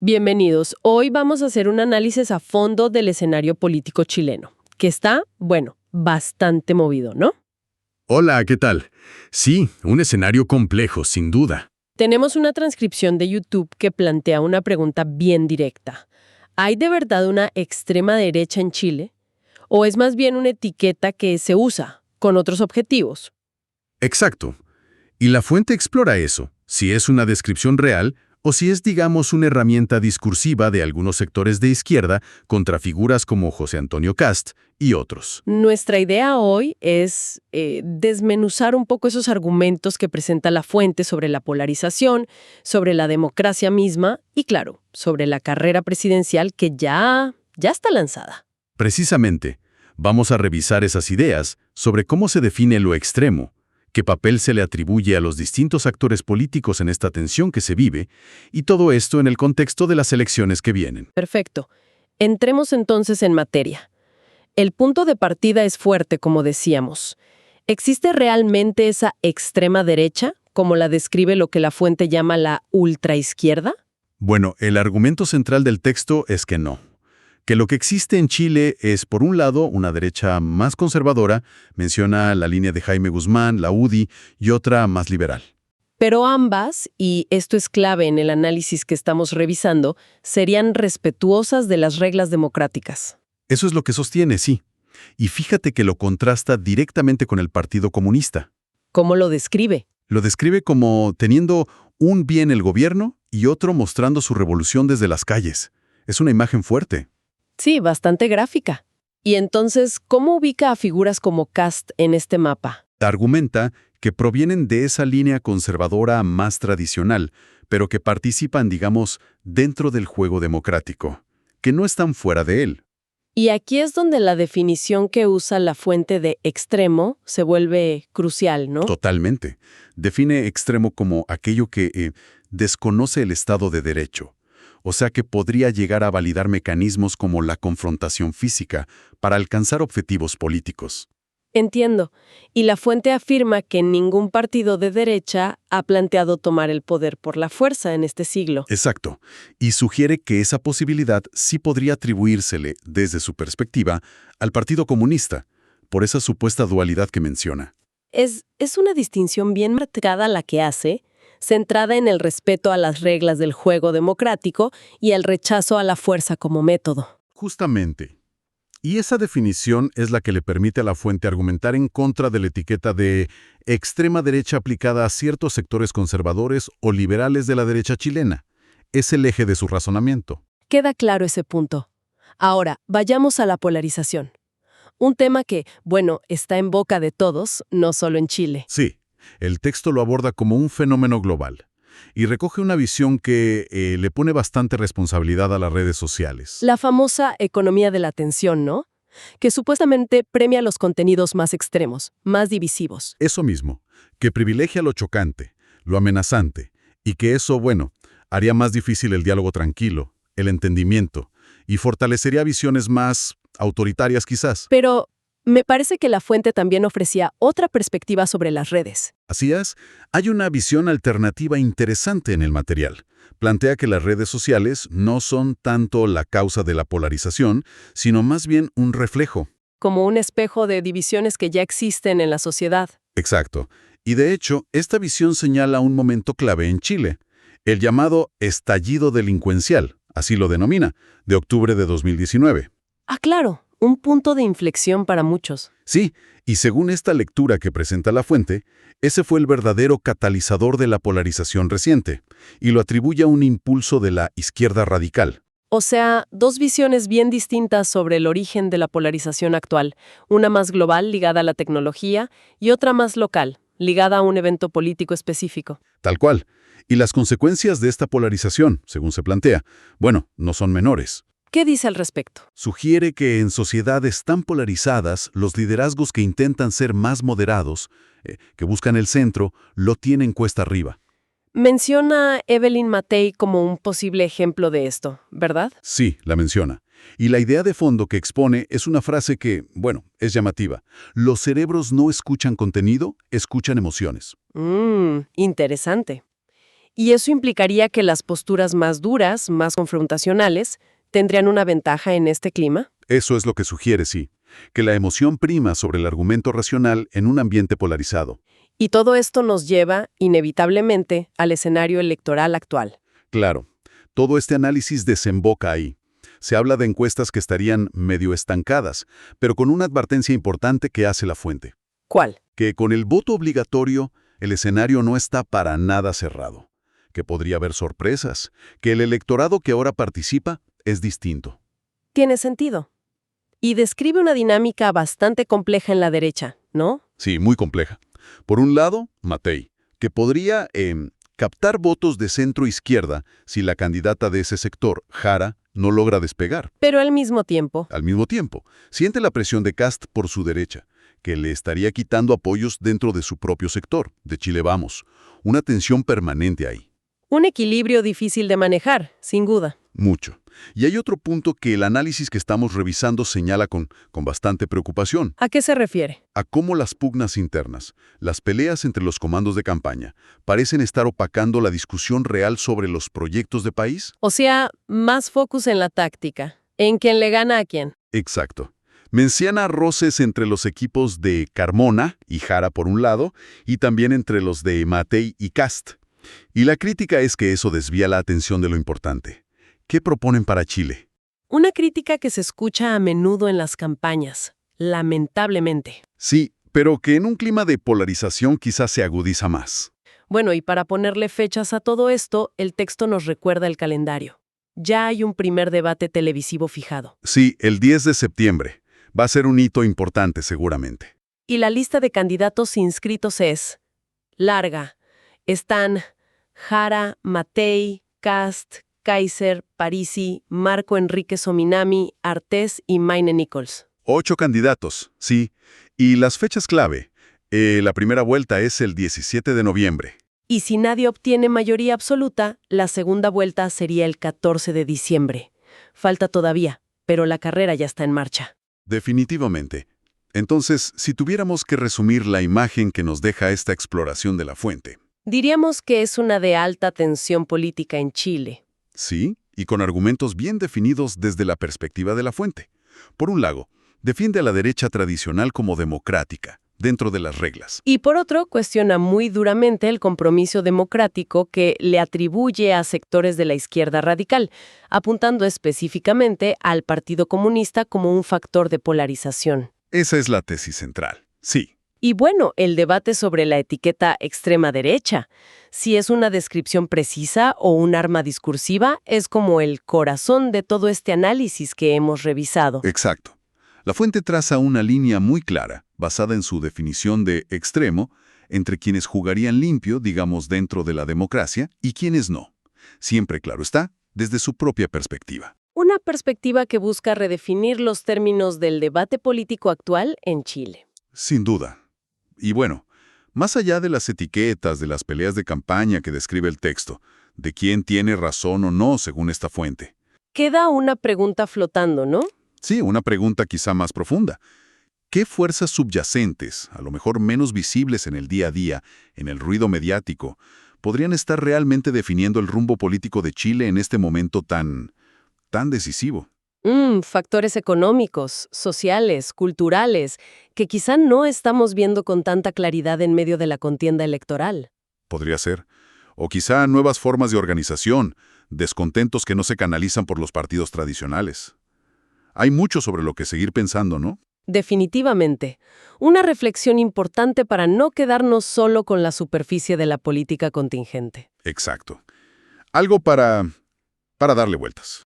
Bienvenidos. Hoy vamos a hacer un análisis a fondo del escenario político chileno, que está, bueno, bastante movido, ¿no? Hola, ¿qué tal? Sí, un escenario complejo, sin duda. Tenemos una transcripción de YouTube que plantea una pregunta bien directa. ¿Hay de verdad una extrema derecha en Chile? ¿O es más bien una etiqueta que se usa con otros objetivos? Exacto. Y la fuente explora eso, si es una descripción real o si es, digamos, una herramienta discursiva de algunos sectores de izquierda contra figuras como José Antonio Kast y otros. Nuestra idea hoy es desmenuzar un poco esos argumentos que presenta la fuente sobre la polarización, sobre la democracia misma y, claro, sobre la carrera presidencial que ya está lanzada. Precisamente, vamos a revisar esas ideas sobre cómo se define lo extremo, qué papel se le atribuye a los distintos actores políticos en esta tensión que se vive, y todo esto en el contexto de las elecciones que vienen. Perfecto. Entremos entonces en materia. El punto de partida es fuerte, como decíamos. ¿Existe realmente esa extrema derecha, como la describe lo que la fuente llama la ultraizquierda? Bueno, el argumento central del texto es que no. Que lo que existe en Chile es, por un lado, una derecha más conservadora, menciona la línea de Jaime Guzmán, la UDI, y otra más liberal. Pero ambas, y esto es clave en el análisis que estamos revisando, serían respetuosas de las reglas democráticas. Eso es lo que sostiene, sí. Y fíjate que lo contrasta directamente con el Partido Comunista. ¿Cómo lo describe? Lo describe como teniendo un pie en el gobierno y otro mostrando su revolución desde las calles. Es una imagen fuerte. Sí, bastante gráfica. Y entonces, ¿cómo ubica a figuras como Kast en este mapa? Argumenta que provienen de esa línea conservadora más tradicional, pero que participan, digamos, dentro del juego democrático, que no están fuera de él. Y aquí es donde la definición que usa la fuente de extremo se vuelve crucial, ¿no? Totalmente. Define extremo como aquello que desconoce el Estado de Derecho. O sea que podría llegar a validar mecanismos como la confrontación física para alcanzar objetivos políticos. Entiendo. Y la fuente afirma que ningún partido de derecha ha planteado tomar el poder por la fuerza en este siglo. Exacto. Y sugiere que esa posibilidad sí podría atribuírsele, desde su perspectiva, al Partido Comunista, por esa supuesta dualidad que menciona. Es una distinción bien marcada la que hace, centrada en el respeto a las reglas del juego democrático y el rechazo a la fuerza como método. Justamente. Y esa definición es la que le permite a la fuente argumentar en contra de la etiqueta de extrema derecha aplicada a ciertos sectores conservadores o liberales de la derecha chilena. Es el eje de su razonamiento. Queda claro ese punto. Ahora, vayamos a la polarización. Un tema que, bueno, está en boca de todos, no solo en Chile. Sí, el texto lo aborda como un fenómeno global y recoge una visión que le pone bastante responsabilidad a las redes sociales. La famosa economía de la atención, ¿no? Que supuestamente premia los contenidos más extremos, más divisivos. Eso mismo, que privilegia lo chocante, lo amenazante, y que eso, bueno, haría más difícil el diálogo tranquilo, el entendimiento, y fortalecería visiones más autoritarias quizás. Pero me parece que la fuente también ofrecía otra perspectiva sobre las redes. Así es, hay una visión alternativa interesante en el material. Plantea que las redes sociales no son tanto la causa de la polarización, sino más bien un reflejo. Como un espejo de divisiones que ya existen en la sociedad. Exacto. Y de hecho, esta visión señala un momento clave en Chile, el llamado estallido delincuencial, así lo denomina, de octubre de 2019. Ah, claro, un punto de inflexión para muchos. Sí, y según esta lectura que presenta la fuente, ese fue el verdadero catalizador de la polarización reciente, y lo atribuye a un impulso de la izquierda radical. O sea, dos visiones bien distintas sobre el origen de la polarización actual, una más global ligada a la tecnología y otra más local, ligada a un evento político específico. Tal cual. Y las consecuencias de esta polarización, según se plantea, bueno, no son menores. ¿Qué dice al respecto? Sugiere que en sociedades tan polarizadas, los liderazgos que intentan ser más moderados, que buscan el centro, lo tienen cuesta arriba. Menciona Evelyn Matei como un posible ejemplo de esto, ¿verdad? Sí, la menciona. Y la idea de fondo que expone es una frase que, bueno, es llamativa. Los cerebros no escuchan contenido, escuchan emociones. Interesante. Y eso implicaría que las posturas más duras, más confrontacionales, tendrían una ventaja en este clima. Eso es lo que sugiere, sí, que la emoción prima sobre el argumento racional en un ambiente polarizado. Y todo esto nos lleva, inevitablemente, al escenario electoral actual. Claro, todo este análisis desemboca ahí. Se habla de encuestas que estarían medio estancadas, pero con una advertencia importante que hace la fuente. ¿Cuál? Que con el voto obligatorio, el escenario no está para nada cerrado. Que podría haber sorpresas, que el electorado que ahora participa es distinto. Tiene sentido. Y describe una dinámica bastante compleja en la derecha, ¿no? Sí, muy compleja. Por un lado, Matei, que podría captar votos de centro-izquierda si la candidata de ese sector, Jara, no logra despegar. Pero al mismo tiempo, Siente la presión de Kast por su derecha, que le estaría quitando apoyos dentro de su propio sector, de Chile Vamos. Una tensión permanente ahí. un equilibrio difícil de manejar, sin duda. Mucho. Y hay otro punto que el análisis que estamos revisando señala con bastante preocupación. ¿A qué se refiere? A cómo las pugnas internas, las peleas entre los comandos de campaña, parecen estar opacando la discusión real sobre los proyectos de país. O sea, más focus en la táctica, en quién le gana a quién. Exacto. Menciona roces entre los equipos de Carmona y Jara por un lado, y también entre los de Matei y Kast. Y la crítica es que eso desvía la atención de lo importante. ¿Qué proponen para Chile? Una crítica que se escucha a menudo en las campañas, lamentablemente. Sí, pero que en un clima de polarización quizás se agudiza más. Bueno, y para ponerle fechas a todo esto, el texto nos recuerda el calendario. Ya hay un primer debate televisivo fijado. Sí, el 10 de septiembre. Va a ser un hito importante seguramente. Y la lista de candidatos inscritos es larga. Están Jara, Matei, Kast, Kaiser, Parisi, Marco Enrique Sominami, Artés y Maine Nichols. 8 candidatos, sí. Y las fechas clave. La primera vuelta es el 17 de noviembre. Y si nadie obtiene mayoría absoluta, la segunda vuelta sería el 14 de diciembre. Falta todavía, pero la carrera ya está en marcha. Definitivamente. Entonces, si tuviéramos que resumir la imagen que nos deja esta exploración de la fuente. Diríamos que es una de alta tensión política en Chile. Sí, y con argumentos bien definidos desde la perspectiva de la fuente. Por un lado, defiende a la derecha tradicional como democrática, dentro de las reglas. Y por otro, cuestiona muy duramente el compromiso democrático que le atribuye a sectores de la izquierda radical, apuntando específicamente al Partido Comunista como un factor de polarización. Esa es la tesis central. Sí. Y bueno, el debate sobre la etiqueta extrema derecha, si es una descripción precisa o un arma discursiva, es como el corazón de todo este análisis que hemos revisado. Exacto. La fuente traza una línea muy clara, basada en su definición de extremo, entre quienes jugarían limpio, digamos, dentro de la democracia, y quienes no. Siempre, claro está, desde su propia perspectiva. Una perspectiva que busca redefinir los términos del debate político actual en Chile. Sin duda. Y bueno, más allá de las etiquetas, de las peleas de campaña que describe el texto, de quién tiene razón o no según esta fuente. Queda una pregunta flotando, ¿no? Sí, una pregunta quizá más profunda. ¿Qué fuerzas subyacentes, a lo mejor menos visibles en el día a día, en el ruido mediático, podrían estar realmente definiendo el rumbo político de Chile en este momento tan decisivo? Factores económicos, sociales, culturales, que quizá no estamos viendo con tanta claridad en medio de la contienda electoral. Podría ser. O quizá nuevas formas de organización, descontentos que no se canalizan por los partidos tradicionales. Hay mucho sobre lo que seguir pensando, ¿no? Definitivamente. Una reflexión importante para no quedarnos solo con la superficie de la política contingente. Exacto. Algo para darle vueltas.